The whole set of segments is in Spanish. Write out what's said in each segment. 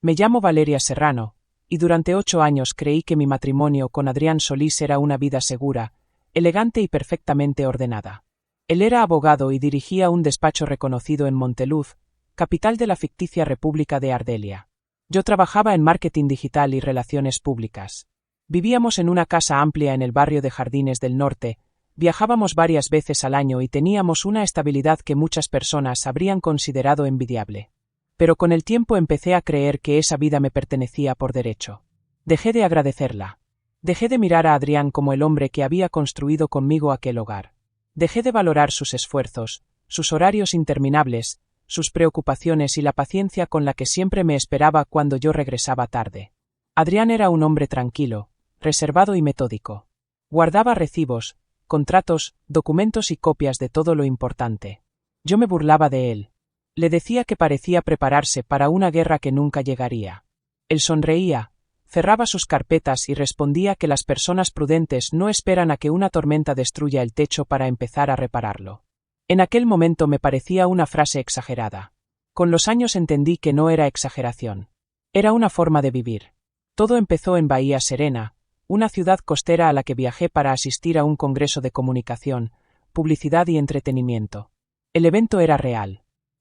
Me llamo Valeria Serrano, y durante 8 años creí que mi matrimonio con Adrián Solís era una vida segura, elegante y perfectamente ordenada. Él era abogado y dirigía un despacho reconocido en Monteluz, capital de la ficticia República de Ardelia. Yo trabajaba en marketing digital y relaciones públicas. Vivíamos en una casa amplia en el barrio de Jardines del Norte, viajábamos varias veces al año y teníamos una estabilidad que muchas personas habrían considerado envidiable. Pero con el tiempo empecé a creer que esa vida me pertenecía por derecho. Dejé de agradecerla. Dejé de mirar a Adrián como el hombre que había construido conmigo aquel hogar. Dejé de valorar sus esfuerzos, sus horarios interminables, sus preocupaciones y la paciencia con la que siempre me esperaba cuando yo regresaba tarde. Adrián era un hombre tranquilo, reservado y metódico. Guardaba recibos, contratos, documentos y copias de todo lo importante. Yo me burlaba de él. Le decía que parecía prepararse para una guerra que nunca llegaría. Él sonreía, cerraba sus carpetas y respondía que las personas prudentes no esperan a que una tormenta destruya el techo para empezar a repararlo. En aquel momento me parecía una frase exagerada. Con los años entendí que no era exageración. Era una forma de vivir. Todo empezó en Bahía Serena, una ciudad costera a la que viajé para asistir a un congreso de comunicación, publicidad y entretenimiento. El evento era real.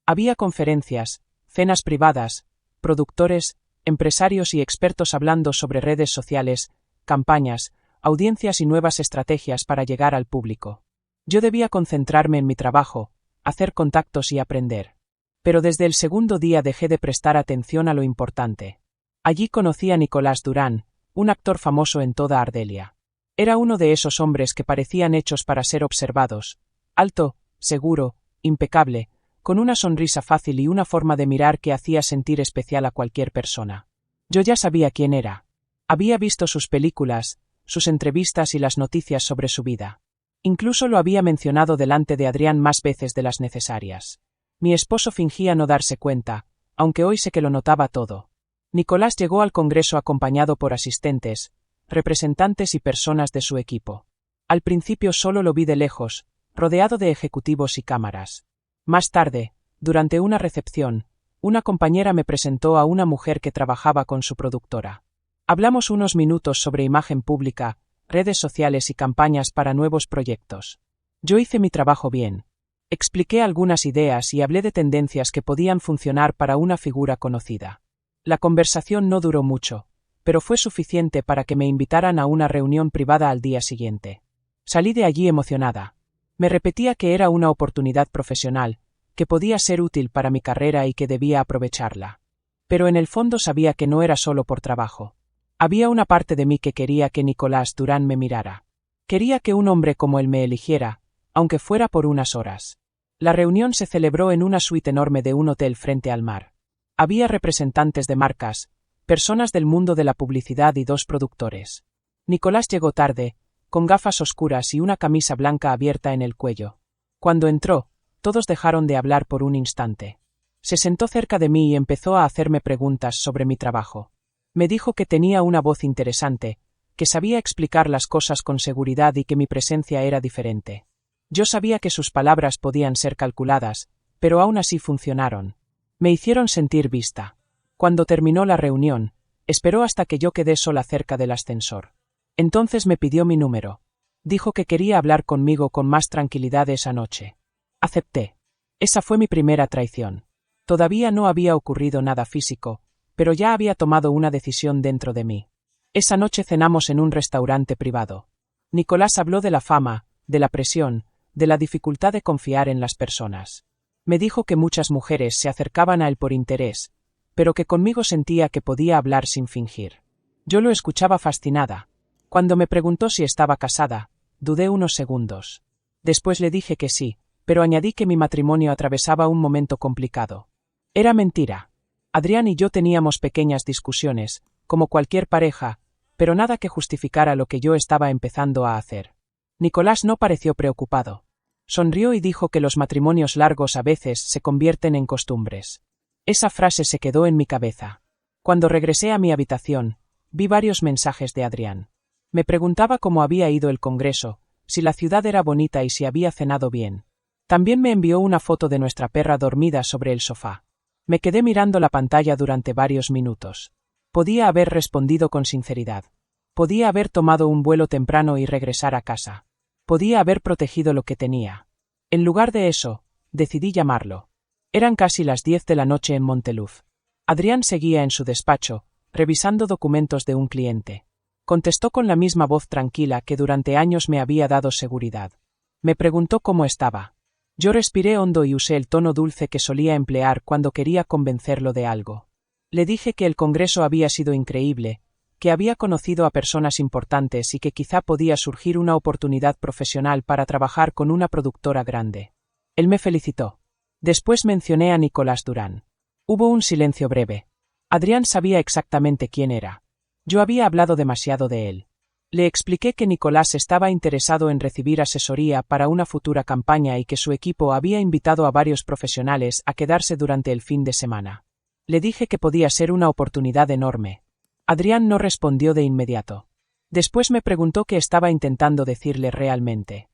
Había conferencias, cenas privadas, productores, empresarios y expertos hablando sobre redes sociales, campañas, audiencias y nuevas estrategias para llegar al público. Yo debía concentrarme en mi trabajo, hacer contactos y aprender. Pero desde el segundo día dejé de prestar atención a lo importante. Allí conocí a Nicolás Durán, un actor famoso en toda Ardelia. Era uno de esos hombres que parecían hechos para ser observados, alto, seguro, impecable, con una sonrisa fácil y una forma de mirar que hacía sentir especial a cualquier persona. Yo ya sabía quién era. Había visto sus películas, sus entrevistas y las noticias sobre su vida. Incluso lo había mencionado delante de Adrián más veces de las necesarias. Mi esposo fingía no darse cuenta, aunque hoy sé que lo notaba todo. Nicolás llegó al congreso acompañado por asistentes, representantes y personas de su equipo. Al principio solo lo vi de lejos, rodeado de ejecutivos y cámaras. Más tarde, durante una recepción, una compañera me presentó a una mujer que trabajaba con su productora. Hablamos unos minutos sobre imagen pública, redes sociales y campañas para nuevos proyectos. Yo hice mi trabajo bien. Expliqué algunas ideas y hablé de tendencias que podían funcionar para una figura conocida. La conversación no duró mucho, pero fue suficiente para que me invitaran a una reunión privada al día siguiente. Salí de allí emocionada. Me repetía que era una oportunidad profesional, que podía ser útil para mi carrera y que debía aprovecharla. Pero en el fondo sabía que no era solo por trabajo. Había una parte de mí que quería que Nicolás Durán me mirara. Quería que un hombre como él me eligiera, aunque fuera por unas horas. La reunión se celebró en una suite enorme de un hotel frente al mar. Había representantes de marcas, personas del mundo de la publicidad y 2 productores. Nicolás llegó tarde, con gafas oscuras y una camisa blanca abierta en el cuello. Cuando entró, todos dejaron de hablar por un instante. Se sentó cerca de mí y empezó a hacerme preguntas sobre mi trabajo. Me dijo que tenía una voz interesante, que sabía explicar las cosas con seguridad y que mi presencia era diferente. Yo sabía que sus palabras podían ser calculadas, pero aún así funcionaron. Me hicieron sentir vista. Cuando terminó la reunión, esperó hasta que yo quedé sola cerca del ascensor. Entonces me pidió mi número. Dijo que quería hablar conmigo con más tranquilidad esa noche. Acepté. Esa fue mi primera traición. Todavía no había ocurrido nada físico, pero ya había tomado una decisión dentro de mí. Esa noche cenamos en un restaurante privado. Nicolás habló de la fama, de la presión, de la dificultad de confiar en las personas. Me dijo que muchas mujeres se acercaban a él por interés, pero que conmigo sentía que podía hablar sin fingir. Yo lo escuchaba fascinada. Cuando me preguntó si estaba casada, dudé unos segundos. Después le dije que sí, pero añadí que mi matrimonio atravesaba un momento complicado. Era mentira. Adrián y yo teníamos pequeñas discusiones, como cualquier pareja, pero nada que justificara lo que yo estaba empezando a hacer. Nicolás no pareció preocupado. Sonrió y dijo que los matrimonios largos a veces se convierten en costumbres. Esa frase se quedó en mi cabeza. Cuando regresé a mi habitación, vi varios mensajes de Adrián. Me preguntaba cómo había ido el congreso, si la ciudad era bonita y si había cenado bien. También me envió una foto de nuestra perra dormida sobre el sofá. Me quedé mirando la pantalla durante varios minutos. Podía haber respondido con sinceridad. Podía haber tomado un vuelo temprano y regresar a casa. Podía haber protegido lo que tenía. En lugar de eso, decidí llamarlo. Eran casi las 10 de la noche en Monteluz. Adrián seguía en su despacho, revisando documentos de un cliente. Contestó con la misma voz tranquila que durante años me había dado seguridad. Me preguntó cómo estaba. Yo respiré hondo y usé el tono dulce que solía emplear cuando quería convencerlo de algo. Le dije que el congreso había sido increíble, que había conocido a personas importantes y que quizá podía surgir una oportunidad profesional para trabajar con una productora grande. Él me felicitó. Después mencioné a Nicolás Durán. Hubo un silencio breve. Adrián sabía exactamente quién era. Yo había hablado demasiado de él. Le expliqué que Nicolás estaba interesado en recibir asesoría para una futura campaña y que su equipo había invitado a varios profesionales a quedarse durante el fin de semana. Le dije que podía ser una oportunidad enorme. Adrián no respondió de inmediato. Después me preguntó qué estaba intentando decirle realmente.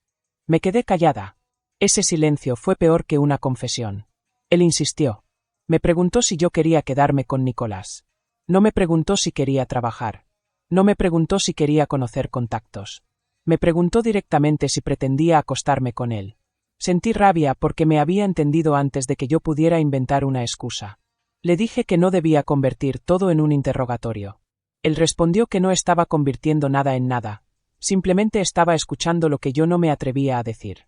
Me quedé callada. Ese silencio fue peor que una confesión. Él insistió. Me preguntó si yo quería quedarme con Nicolás. No me preguntó si quería trabajar. No me preguntó si quería conocer contactos. Me preguntó directamente si pretendía acostarme con él. Sentí rabia porque me había entendido antes de que yo pudiera inventar una excusa. Le dije que no debía convertir todo en un interrogatorio. Él respondió que no estaba convirtiendo nada en nada, simplemente estaba escuchando lo que yo no me atrevía a decir.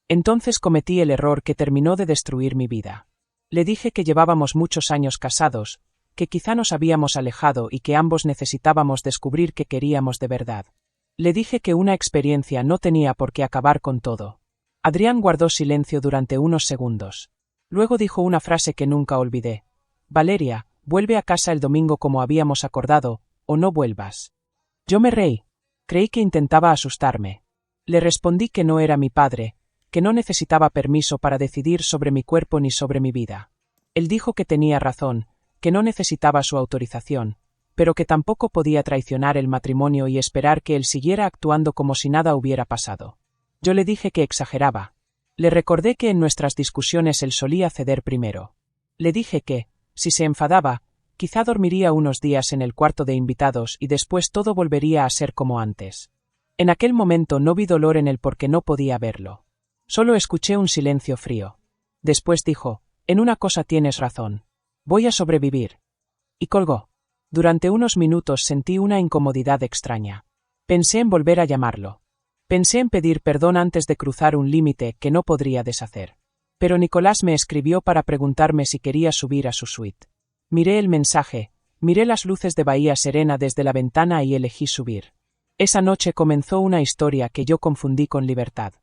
Entonces cometí el error que terminó de destruir mi vida. Le dije que llevábamos muchos años casados, que quizá nos habíamos alejado y que ambos necesitábamos descubrir qué queríamos de verdad. Le dije que una experiencia no tenía por qué acabar con todo. Adrián guardó silencio durante unos segundos. Luego dijo una frase que nunca olvidé. Valeria, vuelve a casa el domingo como habíamos acordado, o no vuelvas. Yo me reí. Creí que intentaba asustarme. Le respondí que no era mi padre, que no necesitaba permiso para decidir sobre mi cuerpo ni sobre mi vida. Él dijo que tenía razón, que no necesitaba su autorización, pero que tampoco podía traicionar el matrimonio y esperar que él siguiera actuando como si nada hubiera pasado. Yo le dije que exageraba. Le recordé que en nuestras discusiones él solía ceder primero. Le dije que, si se enfadaba, quizá dormiría unos días en el cuarto de invitados y después todo volvería a ser como antes. En aquel momento no vi dolor en él porque no podía verlo. Solo escuché un silencio frío. Después dijo, en una cosa tienes razón. Voy a sobrevivir. Y colgó. Durante unos minutos sentí una incomodidad extraña. Pensé en volver a llamarlo. Pensé en pedir perdón antes de cruzar un límite que no podría deshacer. Pero Nicolás me escribió para preguntarme si quería subir a su suite. Miré el mensaje, miré las luces de Bahía Serena desde la ventana y elegí subir. Esa noche comenzó una historia que yo confundí con libertad.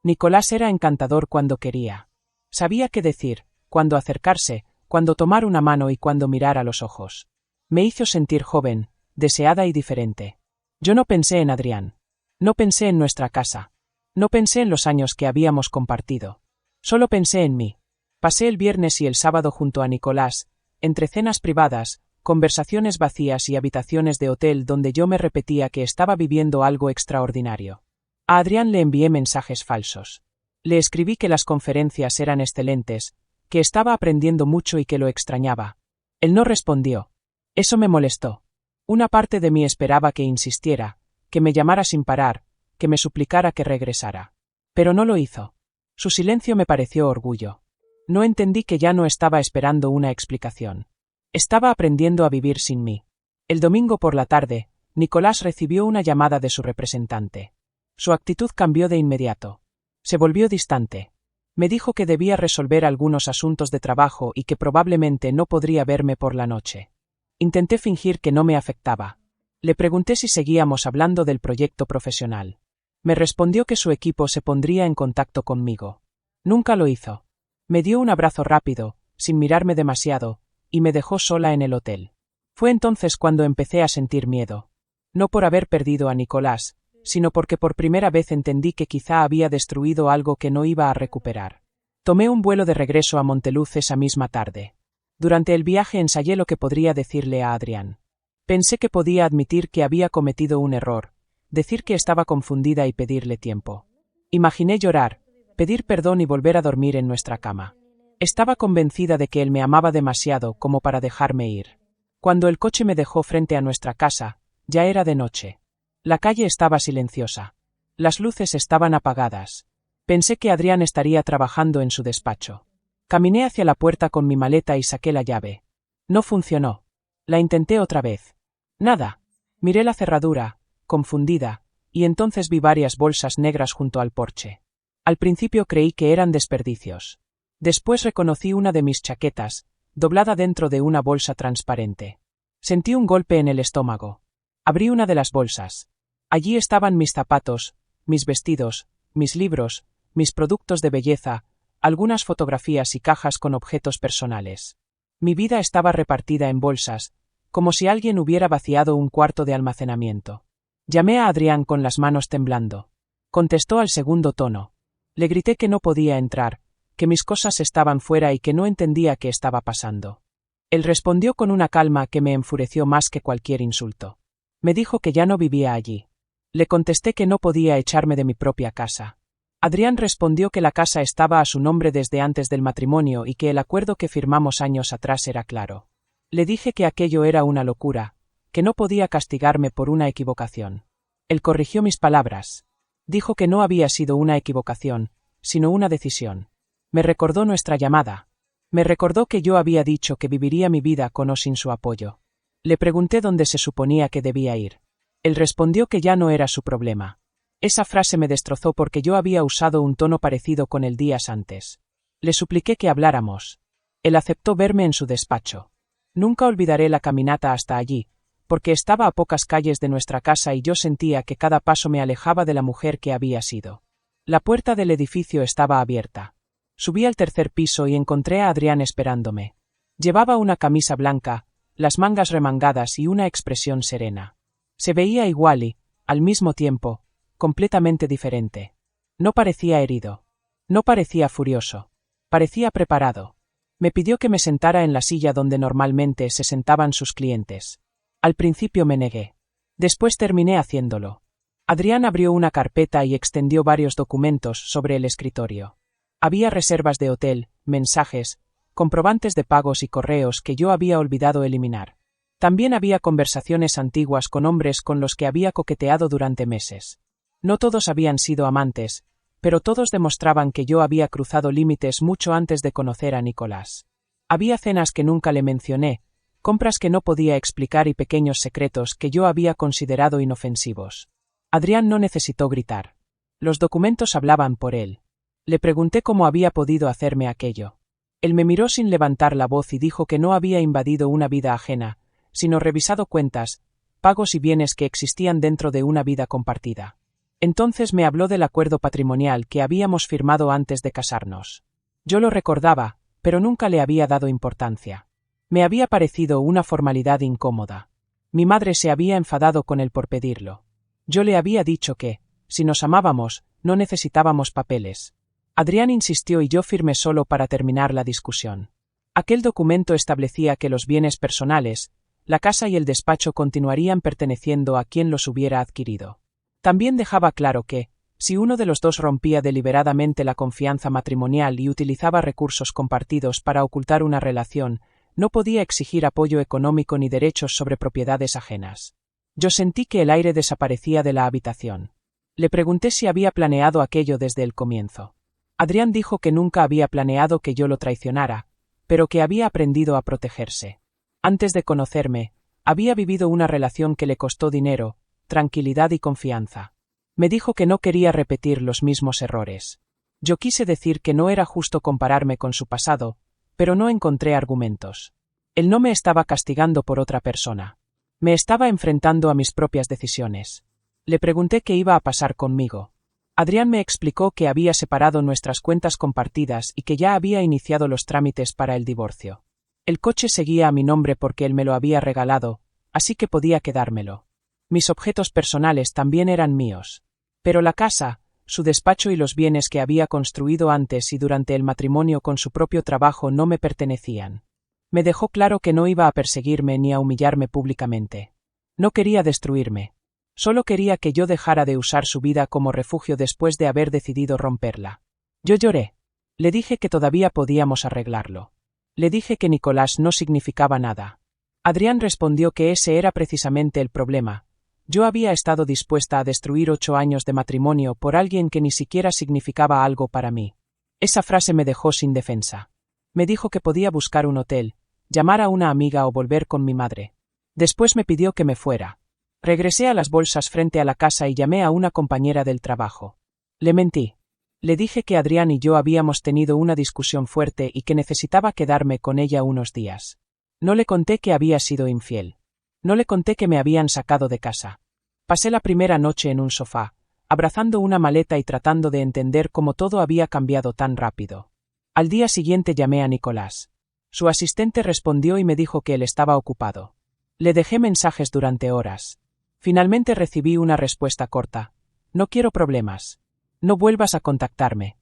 Nicolás era encantador cuando quería. Sabía qué decir, cuándo acercarse, cuándo tomar una mano y cuándo mirar a los ojos. Me hizo sentir joven, deseada y diferente. Yo no pensé en Adrián. No pensé en nuestra casa. No pensé en los años que habíamos compartido. Solo pensé en mí. Pasé el viernes y el sábado junto a Nicolás, entre cenas privadas, conversaciones vacías y habitaciones de hotel donde yo me repetía que estaba viviendo algo extraordinario. A Adrián le envié mensajes falsos. Le escribí que las conferencias eran excelentes, que estaba aprendiendo mucho y que lo extrañaba. Él no respondió. Eso me molestó. Una parte de mí esperaba que insistiera, que me llamara sin parar, que me suplicara que regresara. Pero no lo hizo. Su silencio me pareció orgullo. No entendí que ya no estaba esperando una explicación. Estaba aprendiendo a vivir sin mí. El domingo por la tarde, Nicolás recibió una llamada de su representante. Su actitud cambió de inmediato. Se volvió distante. Me dijo que debía resolver algunos asuntos de trabajo y que probablemente no podría verme por la noche. Intenté fingir que no me afectaba. Le pregunté si seguíamos hablando del proyecto profesional. Me respondió que su equipo se pondría en contacto conmigo. Nunca lo hizo. Me dio un abrazo rápido, sin mirarme demasiado, y me dejó sola en el hotel. Fue entonces cuando empecé a sentir miedo. No por haber perdido a Nicolás, sino porque por primera vez entendí que quizá había destruido algo que no iba a recuperar. Tomé un vuelo de regreso a Monteluz esa misma tarde. Durante el viaje ensayé lo que podría decirle a Adrián. Pensé que podía admitir que había cometido un error, decir que estaba confundida y pedirle tiempo. Imaginé llorar, pedir perdón y volver a dormir en nuestra cama. Estaba convencida de que él me amaba demasiado como para dejarme ir. Cuando el coche me dejó frente a nuestra casa, ya era de noche. La calle estaba silenciosa. Las luces estaban apagadas. Pensé que Adrián estaría trabajando en su despacho. Caminé hacia la puerta con mi maleta y saqué la llave. No funcionó. La intenté otra vez. Nada. Miré la cerradura, confundida, y entonces vi varias bolsas negras junto al porche. Al principio creí que eran desperdicios. Después reconocí una de mis chaquetas, doblada dentro de una bolsa transparente. Sentí un golpe en el estómago. Abrí una de las bolsas. Allí estaban mis zapatos, mis vestidos, mis libros, mis productos de belleza, algunas fotografías y cajas con objetos personales. Mi vida estaba repartida en bolsas, como si alguien hubiera vaciado un cuarto de almacenamiento. Llamé a Adrián con las manos temblando. Contestó al segundo tono. Le grité que no podía entrar, que mis cosas estaban fuera y que no entendía qué estaba pasando. Él respondió con una calma que me enfureció más que cualquier insulto. Me dijo que ya no vivía allí. Le contesté que no podía echarme de mi propia casa. Adrián respondió que la casa estaba a su nombre desde antes del matrimonio y que el acuerdo que firmamos años atrás era claro. Le dije que aquello era una locura, que no podía castigarme por una equivocación. Él corrigió mis palabras. Dijo que no había sido una equivocación, sino una decisión. Me recordó nuestra llamada. Me recordó que yo había dicho que viviría mi vida con o sin su apoyo. Le pregunté dónde se suponía que debía ir. Él respondió que ya no era su problema. Esa frase me destrozó porque yo había usado un tono parecido con él días antes. Le supliqué que habláramos. Él aceptó verme en su despacho. Nunca olvidaré la caminata hasta allí, porque estaba a pocas calles de nuestra casa y yo sentía que cada paso me alejaba de la mujer que había sido. La puerta del edificio estaba abierta. Subí al tercer piso y encontré a Adrián esperándome. Llevaba una camisa blanca, las mangas remangadas y una expresión serena. Se veía igual y, al mismo tiempo, completamente diferente. No parecía herido. No parecía furioso. Parecía preparado. Me pidió que me sentara en la silla donde normalmente se sentaban sus clientes. Al principio me negué. Después terminé haciéndolo. Adrián abrió una carpeta y extendió varios documentos sobre el escritorio. Había reservas de hotel, mensajes, comprobantes de pagos y correos que yo había olvidado eliminar. También había conversaciones antiguas con hombres con los que había coqueteado durante meses. No todos habían sido amantes, pero todos demostraban que yo había cruzado límites mucho antes de conocer a Nicolás. Había cenas que nunca le mencioné, compras que no podía explicar y pequeños secretos que yo había considerado inofensivos. Adrián no necesitó gritar. Los documentos hablaban por él. Le pregunté cómo había podido hacerme aquello. Él me miró sin levantar la voz y dijo que no había invadido una vida ajena, sino revisado cuentas, pagos y bienes que existían dentro de una vida compartida. Entonces me habló del acuerdo patrimonial que habíamos firmado antes de casarnos. Yo lo recordaba, pero nunca le había dado importancia. Me había parecido una formalidad incómoda. Mi madre se había enfadado con él por pedirlo. Yo le había dicho que, si nos amábamos, no necesitábamos papeles. Adrián insistió y yo firmé solo para terminar la discusión. Aquel documento establecía que los bienes personales, la casa y el despacho continuarían perteneciendo a quien los hubiera adquirido. También dejaba claro que, si uno de los dos rompía deliberadamente la confianza matrimonial y utilizaba recursos compartidos para ocultar una relación, no podía exigir apoyo económico ni derechos sobre propiedades ajenas. Yo sentí que el aire desaparecía de la habitación. Le pregunté si había planeado aquello desde el comienzo. Adrián dijo que nunca había planeado que yo lo traicionara, pero que había aprendido a protegerse. Antes de conocerme, había vivido una relación que le costó dinero, tranquilidad y confianza. Me dijo que no quería repetir los mismos errores. Yo quise decir que no era justo compararme con su pasado, pero no encontré argumentos. Él no me estaba castigando por otra persona. Me estaba enfrentando a mis propias decisiones. Le pregunté qué iba a pasar conmigo. Adrián me explicó que había separado nuestras cuentas compartidas y que ya había iniciado los trámites para el divorcio. El coche seguía a mi nombre porque él me lo había regalado, así que podía quedármelo. Mis objetos personales también eran míos. Pero la casa, su despacho y los bienes que había construido antes y durante el matrimonio con su propio trabajo no me pertenecían. Me dejó claro que no iba a perseguirme ni a humillarme públicamente. No quería destruirme. Solo quería que yo dejara de usar su vida como refugio después de haber decidido romperla. Yo lloré. Le dije que todavía podíamos arreglarlo. Le dije que Nicolás no significaba nada. Adrián respondió que ese era precisamente el problema. Yo había estado dispuesta a destruir 8 años de matrimonio por alguien que ni siquiera significaba algo para mí. Esa frase me dejó sin defensa. Me dijo que podía buscar un hotel, llamar a una amiga o volver con mi madre. Después me pidió que me fuera. Regresé a las bolsas frente a la casa y llamé a una compañera del trabajo. Le mentí. Le dije que Adrián y yo habíamos tenido una discusión fuerte y que necesitaba quedarme con ella unos días. No le conté que había sido infiel. No le conté que me habían sacado de casa. Pasé la primera noche en un sofá, abrazando una maleta y tratando de entender cómo todo había cambiado tan rápido. Al día siguiente llamé a Nicolás. Su asistente respondió y me dijo que él estaba ocupado. Le dejé mensajes durante horas. Finalmente recibí una respuesta corta. No quiero problemas. No vuelvas a contactarme.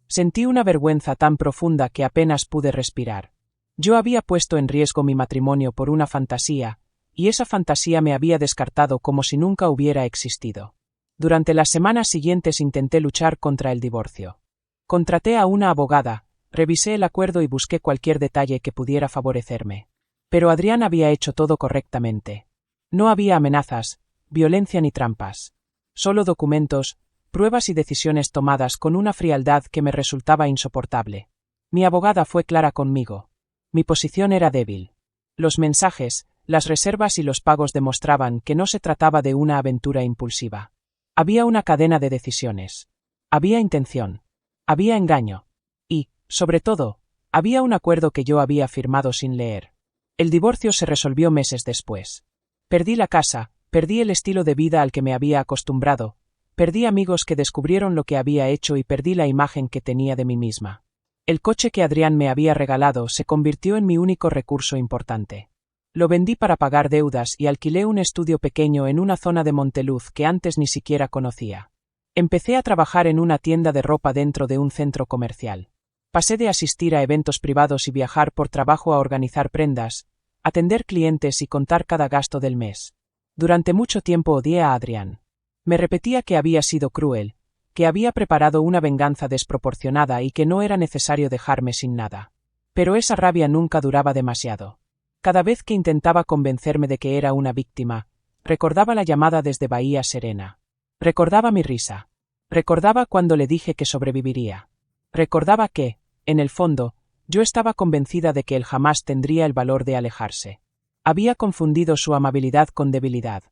Sentí una vergüenza tan profunda que apenas pude respirar. Yo había puesto en riesgo mi matrimonio por una fantasía, y esa fantasía me había descartado como si nunca hubiera existido. Durante las semanas siguientes intenté luchar contra el divorcio. Contraté a una abogada, revisé el acuerdo y busqué cualquier detalle que pudiera favorecerme. Pero Adrián había hecho todo correctamente. No había amenazas, violencia ni trampas. Solo documentos, pruebas y decisiones tomadas con una frialdad que me resultaba insoportable. Mi abogada fue clara conmigo. Mi posición era débil. Los mensajes, las reservas y los pagos demostraban que no se trataba de una aventura impulsiva. Había una cadena de decisiones. Había intención. Había engaño. Y, sobre todo, había un acuerdo que yo había firmado sin leer. El divorcio se resolvió meses después. Perdí la casa, perdí el estilo de vida al que me había acostumbrado, perdí amigos que descubrieron lo que había hecho y perdí la imagen que tenía de mí misma. El coche que Adrián me había regalado se convirtió en mi único recurso importante. Lo vendí para pagar deudas y alquilé un estudio pequeño en una zona de Monteluz que antes ni siquiera conocía. Empecé a trabajar en una tienda de ropa dentro de un centro comercial. Pasé de asistir a eventos privados y viajar por trabajo a organizar prendas, atender clientes y contar cada gasto del mes. Durante mucho tiempo odié a Adrián. Me repetía que había sido cruel, que había preparado una venganza desproporcionada y que no era necesario dejarme sin nada. Pero esa rabia nunca duraba demasiado. Cada vez que intentaba convencerme de que era una víctima, recordaba la llamada desde Bahía Serena. Recordaba mi risa. Recordaba cuando le dije que sobreviviría. Recordaba que, en el fondo, yo estaba convencida de que él jamás tendría el valor de alejarse. Había confundido su amabilidad con debilidad.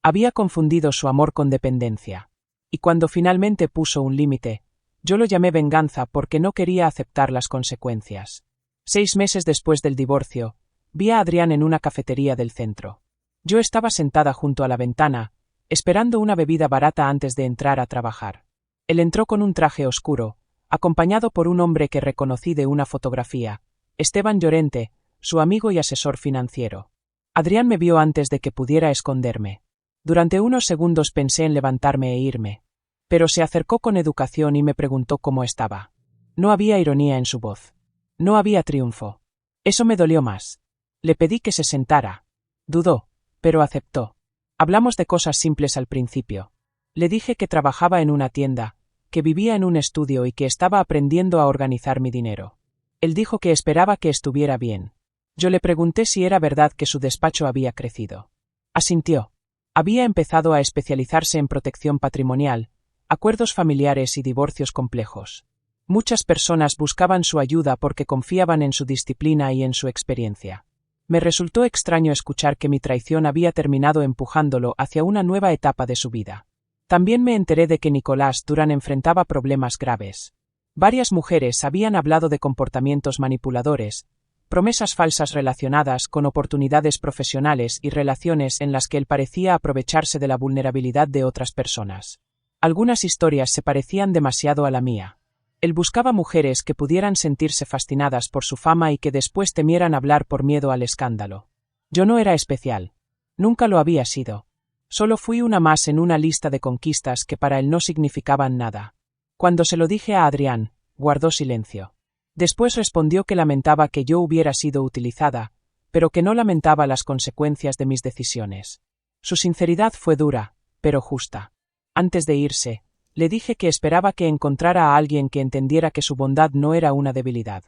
Había confundido su amor con dependencia. Y cuando finalmente puso un límite, yo lo llamé venganza porque no quería aceptar las consecuencias. 6 meses después del divorcio, vi a Adrián en una cafetería del centro. Yo estaba sentada junto a la ventana, esperando una bebida barata antes de entrar a trabajar. Él entró con un traje oscuro, acompañado por un hombre que reconocí de una fotografía, Esteban Llorente, su amigo y asesor financiero. Adrián me vio antes de que pudiera esconderme. Durante unos segundos pensé en levantarme e irme. Pero se acercó con educación y me preguntó cómo estaba. No había ironía en su voz. No había triunfo. Eso me dolió más. Le pedí que se sentara. Dudó, pero aceptó. Hablamos de cosas simples al principio. Le dije que trabajaba en una tienda, que vivía en un estudio y que estaba aprendiendo a organizar mi dinero. Él dijo que esperaba que estuviera bien. Yo le pregunté si era verdad que su despacho había crecido. Asintió. Había empezado a especializarse en protección patrimonial, acuerdos familiares y divorcios complejos. Muchas personas buscaban su ayuda porque confiaban en su disciplina y en su experiencia. Me resultó extraño escuchar que mi traición había terminado empujándolo hacia una nueva etapa de su vida. También me enteré de que Nicolás Durán enfrentaba problemas graves. Varias mujeres habían hablado de comportamientos manipuladores, promesas falsas relacionadas con oportunidades profesionales y relaciones en las que él parecía aprovecharse de la vulnerabilidad de otras personas. Algunas historias se parecían demasiado a la mía. Él buscaba mujeres que pudieran sentirse fascinadas por su fama y que después temieran hablar por miedo al escándalo. Yo no era especial. Nunca lo había sido. Solo fui una más en una lista de conquistas que para él no significaban nada. Cuando se lo dije a Adrián, guardó silencio. Después respondió que lamentaba que yo hubiera sido utilizada, pero que no lamentaba las consecuencias de mis decisiones. Su sinceridad fue dura, pero justa. Antes de irse, Le dije que esperaba que encontrara a alguien que entendiera que su bondad no era una debilidad.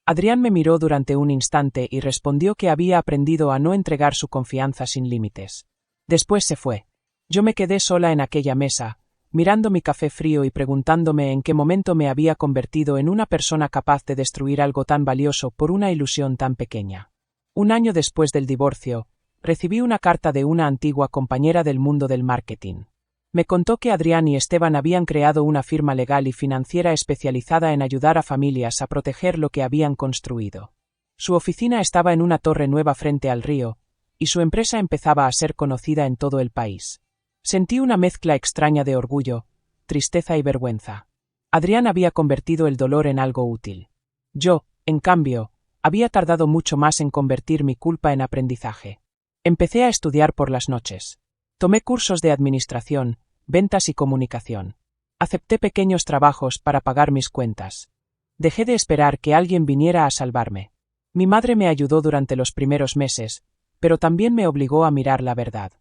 Adrián me miró durante un instante y respondió que había aprendido a no entregar su confianza sin límites. Después se fue. Yo me quedé sola en aquella mesa, mirando mi café frío y preguntándome en qué momento me había convertido en una persona capaz de destruir algo tan valioso por una ilusión tan pequeña. Un año después del divorcio, recibí una carta de una antigua compañera del mundo del marketing. Me contó que Adrián y Esteban habían creado una firma legal y financiera especializada en ayudar a familias a proteger lo que habían construido. Su oficina estaba en una torre nueva frente al río, y su empresa empezaba a ser conocida en todo el país. Sentí una mezcla extraña de orgullo, tristeza y vergüenza. Adrián había convertido el dolor en algo útil. Yo, en cambio, había tardado mucho más en convertir mi culpa en aprendizaje. Empecé a estudiar por las noches. Tomé cursos de administración, ventas y comunicación. Acepté pequeños trabajos para pagar mis cuentas. Dejé de esperar que alguien viniera a salvarme. Mi madre me ayudó durante los primeros meses, pero también me obligó a mirar la verdad.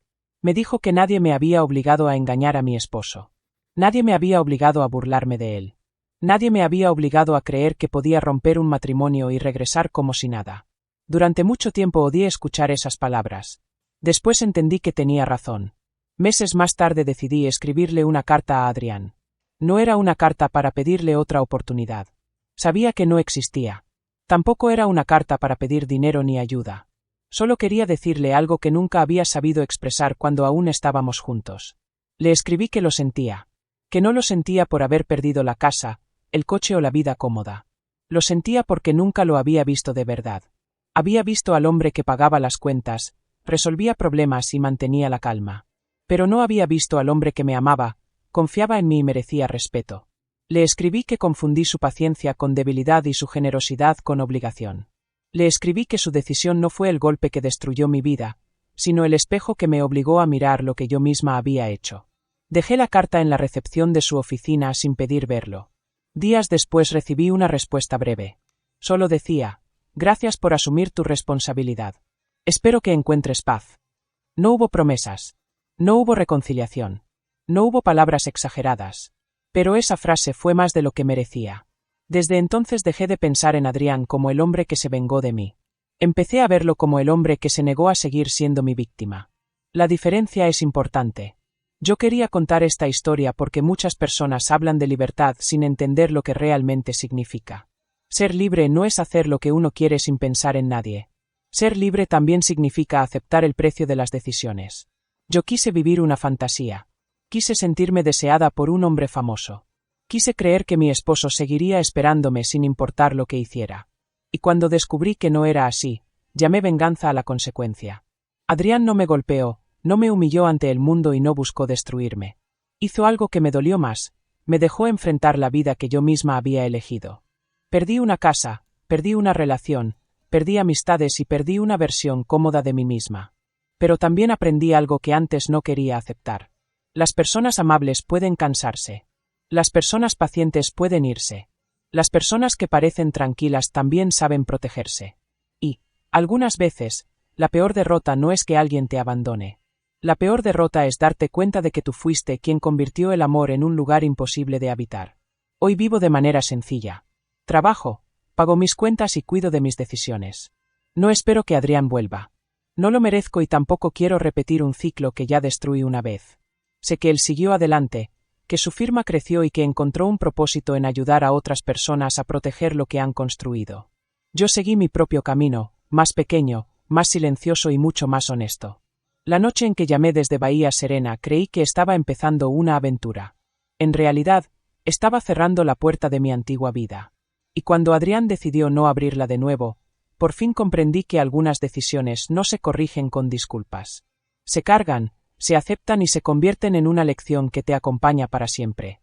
Me dijo que nadie me había obligado a engañar a mi esposo. Nadie me había obligado a burlarme de él. Nadie me había obligado a creer que podía romper un matrimonio y regresar como si nada. Durante mucho tiempo odié escuchar esas palabras. Después entendí que tenía razón. Meses más tarde decidí escribirle una carta a Adrián. No era una carta para pedirle otra oportunidad. Sabía que no existía. Tampoco era una carta para pedir dinero ni ayuda. Solo quería decirle algo que nunca había sabido expresar cuando aún estábamos juntos. Le escribí que lo sentía. Que no lo sentía por haber perdido la casa, el coche o la vida cómoda. Lo sentía porque nunca lo había visto de verdad. Había visto al hombre que pagaba las cuentas, resolvía problemas y mantenía la calma. Pero no había visto al hombre que me amaba, confiaba en mí y merecía respeto. Le escribí que confundí su paciencia con debilidad y su generosidad con obligación. Le escribí que su decisión no fue el golpe que destruyó mi vida, sino el espejo que me obligó a mirar lo que yo misma había hecho. Dejé la carta en la recepción de su oficina sin pedir verlo. Días después recibí una respuesta breve. Solo decía: gracias por asumir tu responsabilidad. Espero que encuentres paz. No hubo promesas. No hubo reconciliación. No hubo palabras exageradas. Pero esa frase fue más de lo que merecía. Desde entonces dejé de pensar en Adrián como el hombre que se vengó de mí. Empecé a verlo como el hombre que se negó a seguir siendo mi víctima. La diferencia es importante. Yo quería contar esta historia porque muchas personas hablan de libertad sin entender lo que realmente significa. Ser libre no es hacer lo que uno quiere sin pensar en nadie. Ser libre también significa aceptar el precio de las decisiones. Yo quise vivir una fantasía. Quise sentirme deseada por un hombre famoso. Quise creer que mi esposo seguiría esperándome sin importar lo que hiciera. Y cuando descubrí que no era así, llamé venganza a la consecuencia. Adrián no me golpeó, no me humilló ante el mundo y no buscó destruirme. Hizo algo que me dolió más, me dejó enfrentar la vida que yo misma había elegido. Perdí una casa, perdí una relación, perdí amistades y perdí una versión cómoda de mí misma. Pero también aprendí algo que antes no quería aceptar. Las personas amables pueden cansarse. Las personas pacientes pueden irse. Las personas que parecen tranquilas también saben protegerse. Y, algunas veces, la peor derrota no es que alguien te abandone. La peor derrota es darte cuenta de que tú fuiste quien convirtió el amor en un lugar imposible de habitar. Hoy vivo de manera sencilla. Trabajo, pago mis cuentas y cuido de mis decisiones. No espero que Adrián vuelva. No lo merezco y tampoco quiero repetir un ciclo que ya destruí una vez. Sé que él siguió adelante, que su firma creció y que encontró un propósito en ayudar a otras personas a proteger lo que han construido. Yo seguí mi propio camino, más pequeño, más silencioso y mucho más honesto. La noche en que llamé desde Bahía Serena creí que estaba empezando una aventura. En realidad, estaba cerrando la puerta de mi antigua vida. Y cuando Adrián decidió no abrirla de nuevo, por fin comprendí que algunas decisiones no se corrigen con disculpas. Se cargan, se aceptan y se convierten en una lección que te acompaña para siempre.